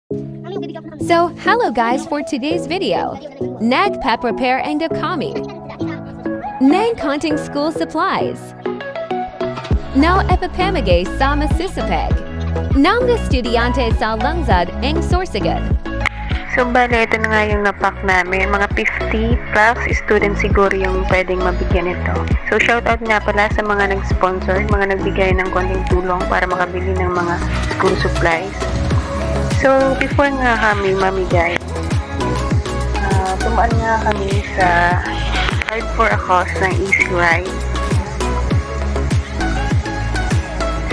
So, hello guys for today's video. Nagpaprepare the kami. Nang konting school supplies. Now epipamigay sa masisipeg. Namga estudyante sa lungsod ang Sorsogon. So, bale, ito na nga yung napak namin. Mga 50 plus students siguro yung pwedeng mabigyan ito. So, shoutout nga pala sa mga nag-sponsor, mga nagbigay ng konting tulong para makabili ng mga school supplies. So, before nga kami mamigay, tumaan nga kami sa Ride for a Cause ng Easy Ride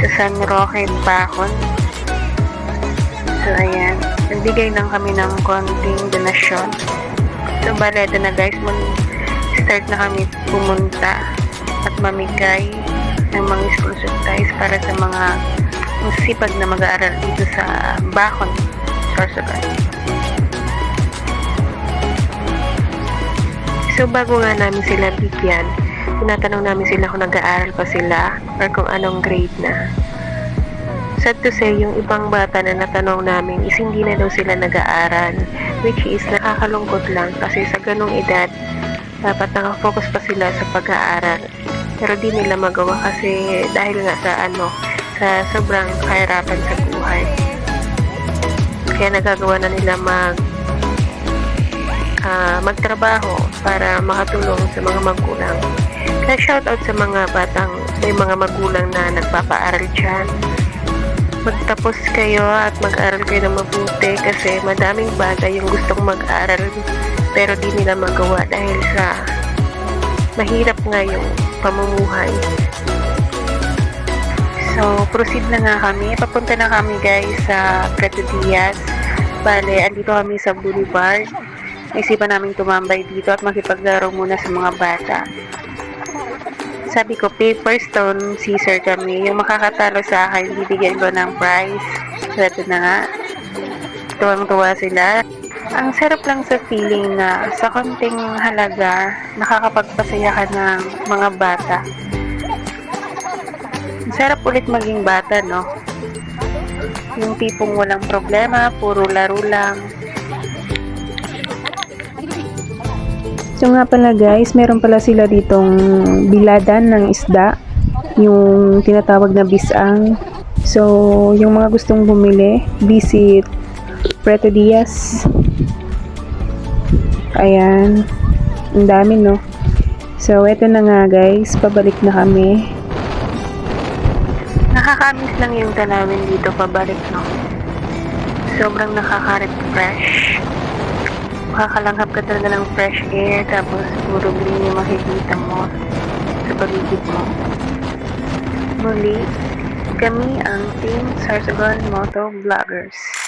sa San Roque, Bacon. So, ayan. Nagbigay lang kami ng konting donasyon. So, bale, ito na guys. Mag-start na kami pumunta at mamigay ng mga school supplies para sa mga masipag na mag-aaral dito sa Bacon, Sorsogon. So, bago nga namin sila bigyan, tinatanong namin sila kung nag-aaral pa sila or kung anong grade na. Sad to say, yung ibang bata na natanong namin is hindi na daw sila nag-aaral, which is nakakalungkot lang kasi sa ganung edad dapat nakafocus pa sila sa pag-aaral, pero di nila magawa kasi dahil nga sa sobrang kahirapan sa buhay, kaya nagagawa na nila magtrabaho para makatulong sa mga magulang. Kaya shoutout sa mga batang may mga magulang na nagpapaaral dyan. Magtapos kayo at mag-aral kayo ng mabuti kasi madaming bata yung gustong mag-aral pero di nila magawa dahil sa mahirap nga yung pamumuhay. So, proceed na nga kami. Papunta na kami guys sa Preto Diaz. Bale, andito kami sa Boulevard. Naisipan namin tumambay dito at makipaglaro muna sa mga bata. Sabi ko, paper, stone, scissor kami. Yung makakatalo sa akin, bibigyan ko ng prize. So, ito na nga. Tuwang-tuwa sila. Ang sarap lang sa feeling na sa konting halaga, nakakapagpasaya ka ng mga bata. Ang sarap ulit maging bata, no? Yung tipong walang problema, puro laro lang. So nga pala guys, meron pala sila ditong biladan ng isda, yung tinatawag na bisang. So, yung mga gustong bumili, visit Preto Diaz. Ayan, ang dami no. So, eto na nga guys, pabalik na kami. Nakakamiss lang yung tanawin dito pabalik, no? Sobrang nakaka-refresh. Makakalanghap ka talaga ng fresh air, tapos puro green yung makikita mo sa paligid mo. Muli, kami ang Team Sorsogon Moto Vloggers.